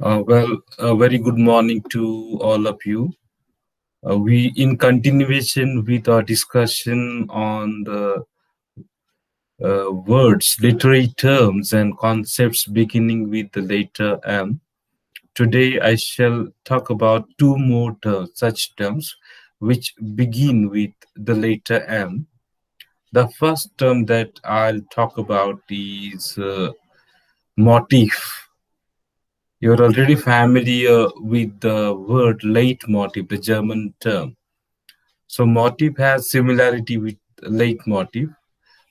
A very good morning to all of you. In continuation with our discussion on the words, literary terms, and concepts beginning with the letter M. Today, I shall talk about two more such terms which begin with the letter M. The first term that I'll talk about is motif. You're already familiar with the word leitmotif, the German term. So motif has similarity with leitmotif.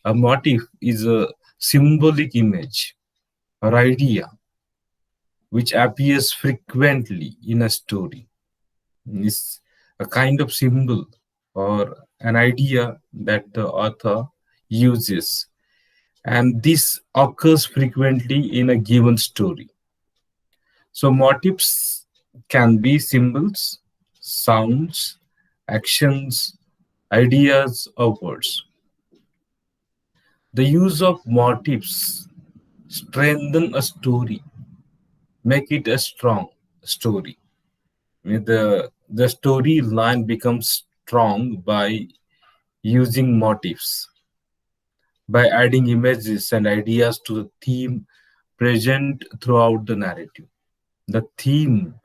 A motif is a symbolic image or idea which appears frequently in a story. It's a kind of symbol or an idea that the author uses. And this occurs frequently in a given story. So motifs can be symbols, sounds, actions, ideas, or words. The use of motifs strengthen a story, make it a strong story. The storyline becomes strong by using motifs, by adding images and ideas to the theme present throughout the narrative. The theme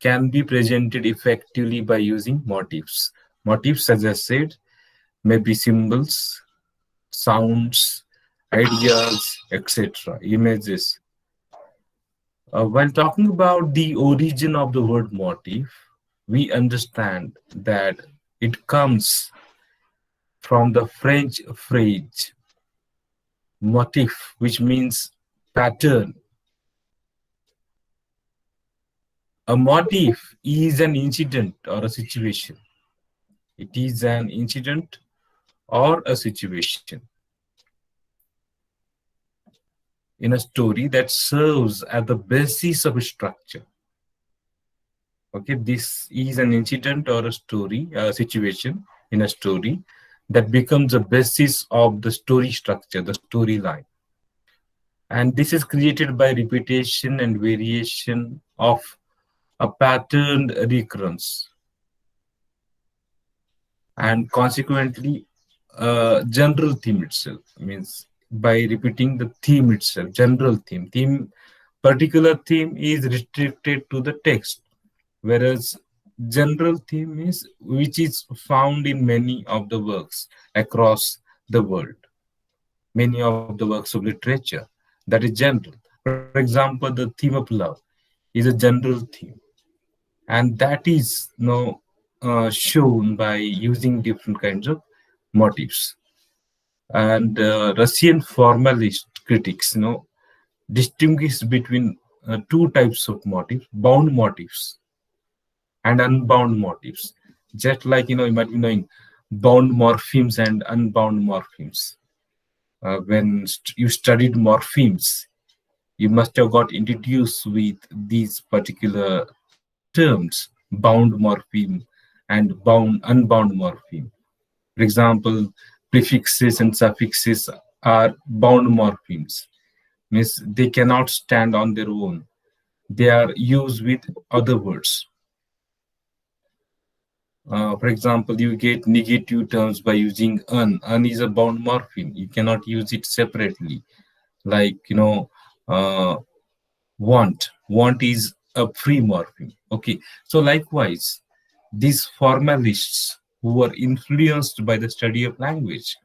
can be presented effectively by using motifs. Motifs, as I said, may be symbols, sounds, ideas, etc., images. While talking about the origin of the word motif, we understand that it comes from the French phrase motif, which means pattern. A motif is an incident or a situation. It is an incident or a situation in a story that serves as the basis of a structure. Okay, this is an incident or a story, a situation in a story that becomes a basis of the story structure, the storyline. And this is created by repetition and variation of a patterned recurrence. And consequently, general theme itself means by repeating the theme itself, general theme, particular theme is restricted to the text, whereas general theme is which is found in many of the works across the world, many of the works of literature, that is general. For example, the theme of love is a general theme, and that is shown by using different kinds of motifs. And Russian formalist critics, distinguish between two types of motifs: bound motifs and unbound motifs. Just like you might be knowing bound morphemes and unbound morphemes. When you studied morphemes, you must have got introduced with these particular terms: bound morpheme and unbound morpheme. For example, prefixes and suffixes are bound morphemes, means they cannot stand on their own. They are used with other words. For example, you get negative terms by using un. Un is a bound morpheme. You cannot use it separately. Like, uh, want. Want is a free morpheme. Okay. So likewise, these formalists who were influenced by the study of language,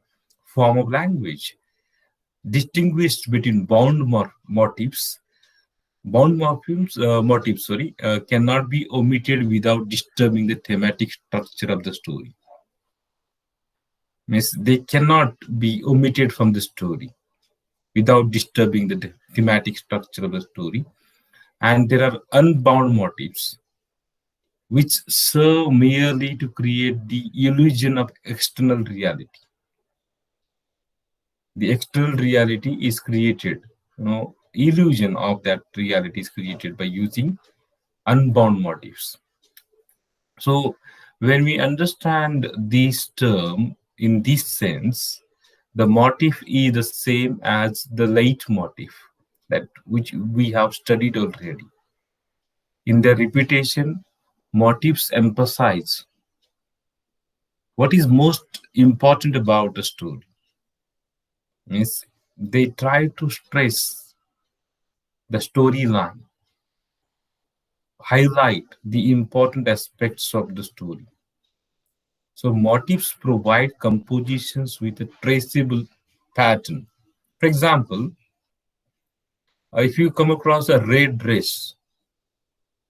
form of language, distinguished between motifs. Bound motifs, cannot be omitted without disturbing the thematic structure of the story. Means they cannot be omitted from the story without disturbing the thematic structure of the story. And there are unbound motifs, which serve merely to create the illusion of external reality. The external reality is created, illusion of that reality is created by using unbound motifs. So when we understand this term in this sense, the motif is the same as the leitmotif, that which we have studied already. In their repetition, motifs emphasize what is most important about a story. Means they try to stress the storyline, highlight the important aspects of the story. So motifs provide compositions with a traceable pattern. For example, if you come across a red dress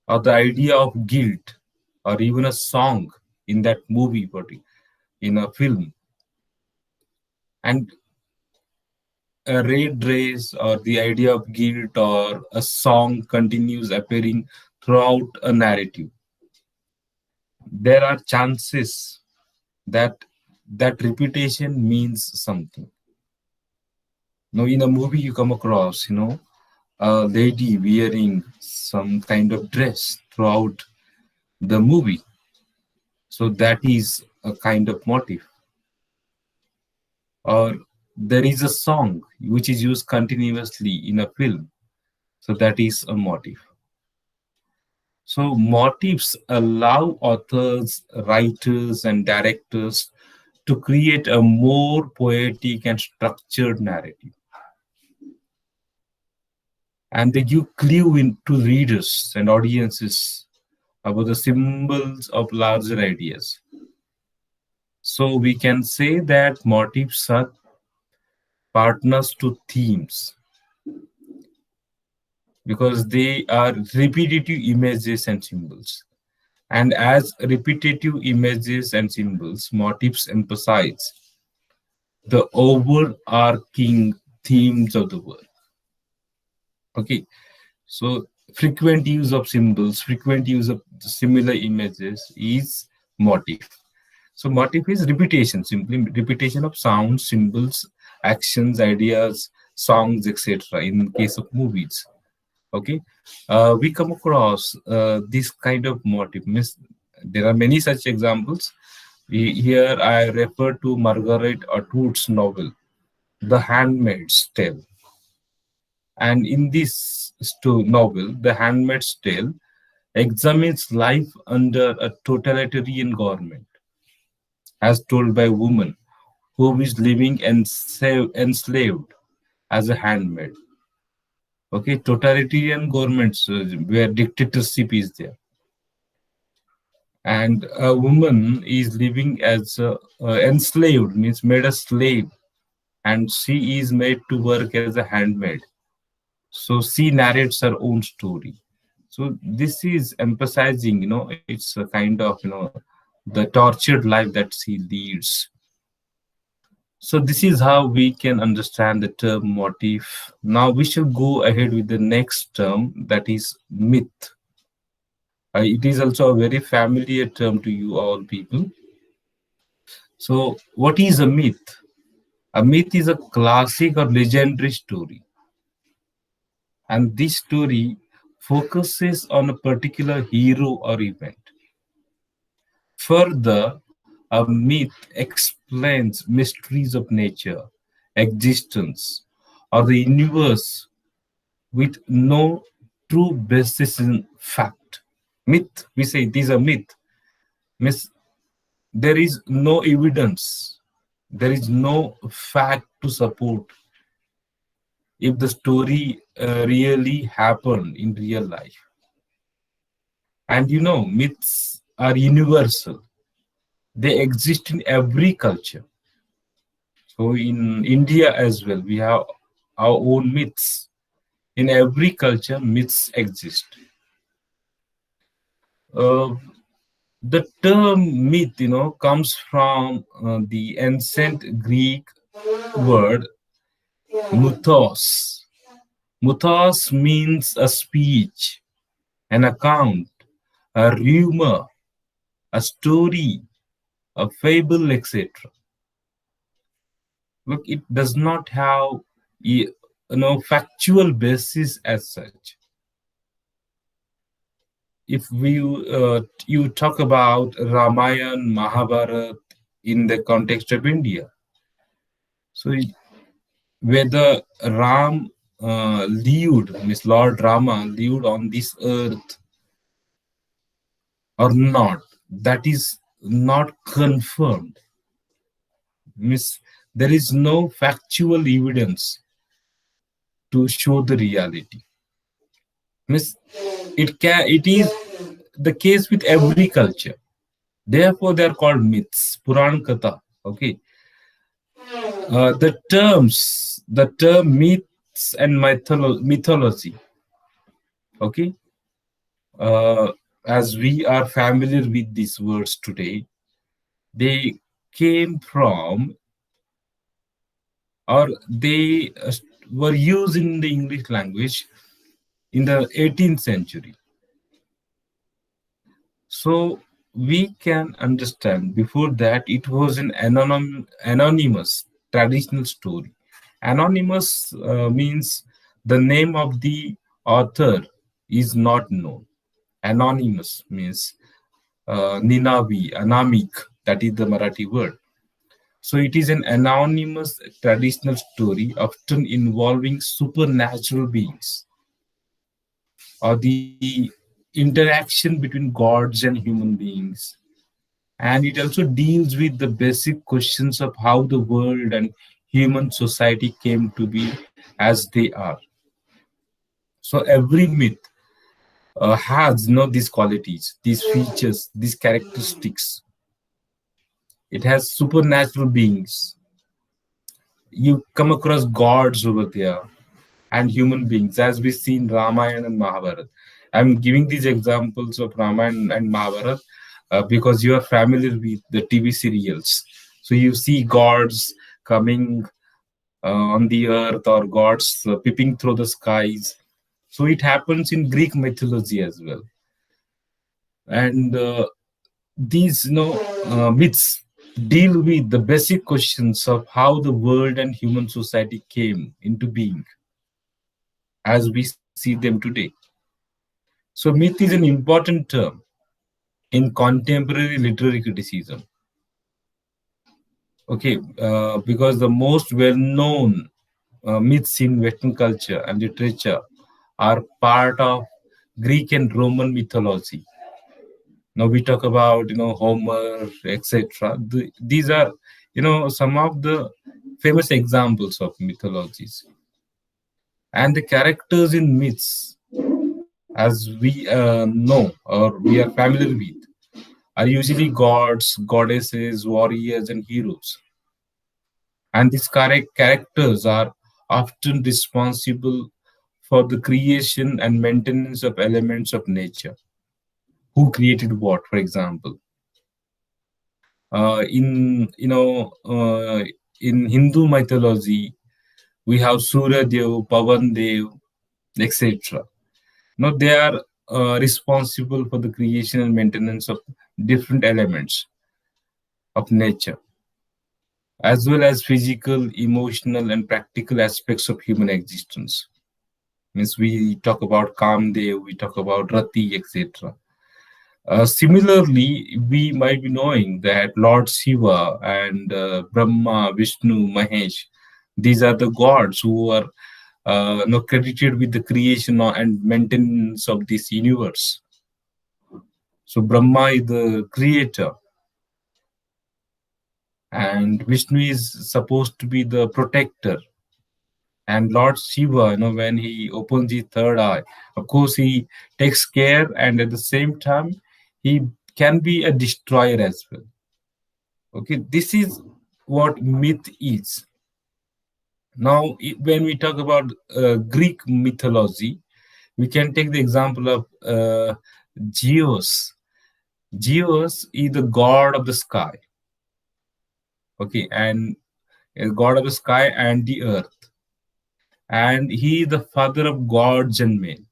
or the idea of guilt or even a song in that movie, in a film, and a red dress or the idea of guilt or a song continues appearing throughout a narrative, there are chances that that repetition means something. Now, in a movie, you come across, a lady wearing some kind of dress throughout the movie. So that is a kind of motif. Or there is a song which is used continuously in a film. So that is a motif. So motifs allow authors, writers, and directors to create a more poetic and structured narrative. And they give clue into readers and audiences about the symbols of larger ideas. So we can say that motifs are partners to themes because they are repetitive images and symbols. And as repetitive images and symbols, motifs emphasize the overarching themes of the work. Okay, so frequent use of symbols, frequent use of similar images is motif. So motif is repetition, simply repetition of sounds, symbols, actions, ideas, songs, etc. In case of movies, okay, we come across this kind of motif. Means there are many such examples. Here I refer to Margaret Atwood's novel, The Handmaid's Tale. And in this novel, The Handmaid's Tale examines life under a totalitarian government, as told by a woman who is living enslaved as a handmaid. Okay, totalitarian governments where dictatorship is there, and a woman is living as enslaved, means made a slave, and she is made to work as a handmaid. So she narrates her own story. So this is emphasizing, it's a kind of, the tortured life that she leads. So this is how we can understand the term motif. Now we shall go ahead with the next term, that is myth. It is also a very familiar term to you all people. So what is a myth? A myth is a classic or legendary story, and this story focuses on a particular hero or event. Further, a myth explains mysteries of nature, existence, or the universe with no true basis in fact. Myth, we say it is a myth. Means there is no evidence, there is no fact to support if the story really happened in real life. And myths are universal, they exist in every culture. So in India as well, we have our own myths. In every culture, myths exist. Uh, the term myth, comes from the ancient Greek word mythos. Mythos means a speech, an account, a rumor, a story, a fable, etc. Look, it does not have factual basis as such. If you talk about Ramayana, Mahabharata in the context of India, so whether Ram lived, means Lord Rama lived on this earth or not, that is not confirmed. Means there is no factual evidence to show the reality. Means it is the case with every culture. Therefore, they are called myths, Puran Katha. Okay, the term myths and mythology. Okay, uh, as we are familiar with these words today, they came from, or they were used in the English language in the 18th century. So we can understand before that it was an anonymous traditional story. Anonymous means the name of the author is not known. Anonymous means Ninavi, Anamik, that is the Marathi word. So it is an anonymous traditional story, often involving supernatural beings or the interaction between gods and human beings. And it also deals with the basic questions of how the world and human society came to be as they are. So every myth has these qualities, these features, these characteristics. It has supernatural beings. You come across gods over there and human beings, as we see in Ramayana and Mahabharata. I'm giving these examples of Ramayana and Mahabharata because you are familiar with the TV serials. So you see gods coming on the earth, or gods peeping through the skies. So it happens in Greek mythology as well. And these myths deal with the basic questions of how the world and human society came into being as we see them today. So myth is an important term in contemporary literary criticism. Okay, because the most well-known myths in Western culture and literature are part of Greek and Roman mythology. Now we talk about Homer, etc. These are some of the famous examples of mythologies, and the characters in myths, as we know or we are familiar with, are usually gods, goddesses, warriors, and heroes. And these characters are often responsible for the creation and maintenance of elements of nature. Who created what, for example? In in Hindu mythology, we have Surya Dev, Pavan Dev, etc. Now they are responsible for the creation and maintenance of different elements of nature, as well as physical, emotional, and practical aspects of human existence. Means we talk about Kamdev, we talk about Rati, etc. Similarly, we might be knowing that Lord Shiva and Brahma, Vishnu, Mahesh, these are the gods who are credited with the creation and maintenance of this universe. So Brahma is the creator, and Vishnu is supposed to be the protector. And Lord Shiva, when he opens his third eye, of course, he takes care, and at the same time, he can be a destroyer as well. Okay, this is what myth is. Now, when we talk about Greek mythology, we can take the example of Zeus. Zeus is the god of the sky. Okay, and a god of the sky and the earth, and he is the father of gods and men,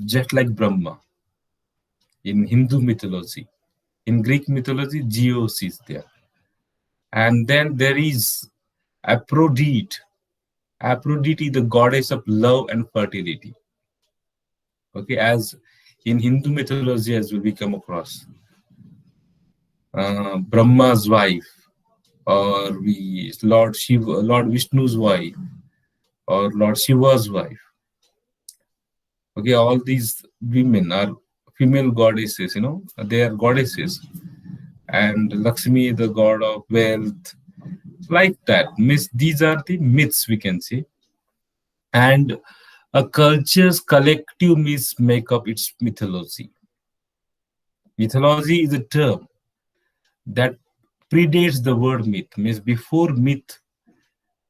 just like Brahma in Hindu mythology. In Greek mythology, Zeus is there. And then there is Aphrodite. Aphrodite is the goddess of love and fertility. Okay, as in Hindu mythology as well, we come across Brahma's wife, or we Lord Shiva, Lord Vishnu's wife, or Lord Shiva's wife. Okay, all these women are female goddesses, they are goddesses. And Lakshmi, the god of wealth, like that. These are the myths, we can say. And a culture's collective myths make up its mythology. Mythology is a term that predates the word myth. Means before myth,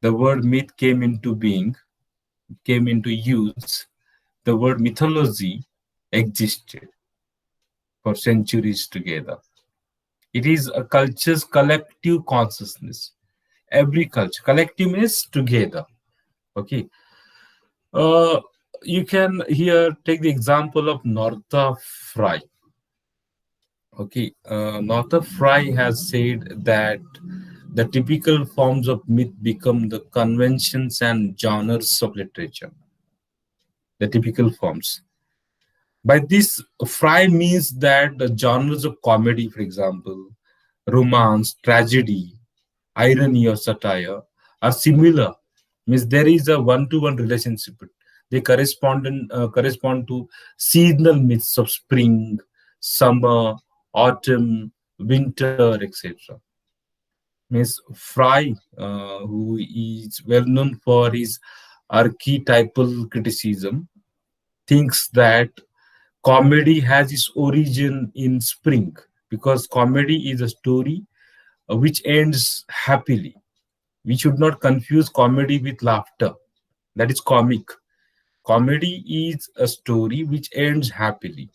the word myth came into being, came into use, the word mythology existed for centuries together. It is a culture's collective consciousness. Every culture, collective means together. Okay. Uh, you can here take the example of Northa Fry. Okay, Northrop Frye has said that the typical forms of myth become the conventions and genres of literature. The typical forms. By this, Frye means that the genres of comedy, for example, romance, tragedy, irony, or satire, are similar. Means there is a one-to-one relationship. They correspond to seasonal myths of spring, summer, autumn, winter, etc. Means Fry, who is well known for his archetypal criticism, thinks that comedy has its origin in spring because comedy is a story which ends happily. We should not confuse comedy with laughter. That is comic. Comedy is a story which ends happily,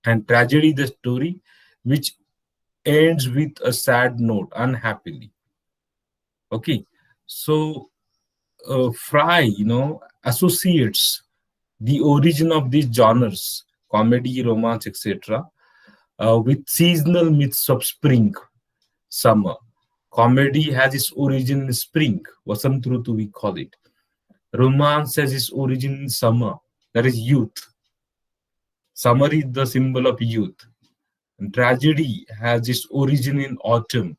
and tragedy the story which ends with a sad note, unhappily. Okay, so Fry, associates the origin of these genres, comedy, romance, etc., with seasonal myths of spring, summer. Comedy has its origin in spring, Vasant Rutu we call it. Romance has its origin in summer, that is youth. Summer is the symbol of youth. And tragedy has its origin in autumn.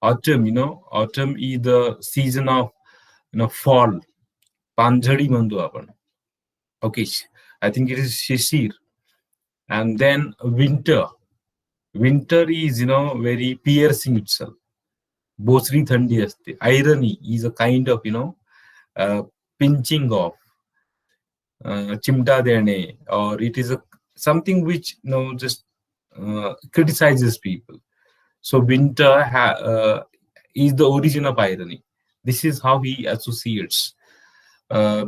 Autumn is the season of fall. Panjari mandu apan. Okay, I think it is Shishir. And then winter. Winter is very piercing itself. Bosri thandi asti. Irony is a kind of uh, pinching off, chimta dene, or it is a something which just criticizes people. So winter is the origin of irony. This is how he associates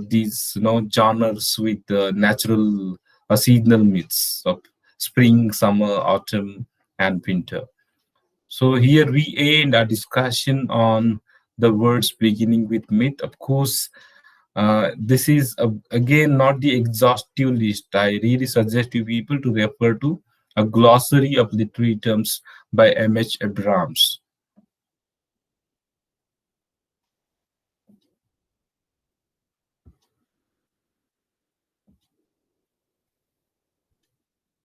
these genres with natural seasonal myths of spring, summer, autumn, and winter. So here we end our discussion on the words beginning with myth. Of course, this is again not the exhaustive list. I really suggest you people to refer to a glossary of literary terms by M.H. Abrams.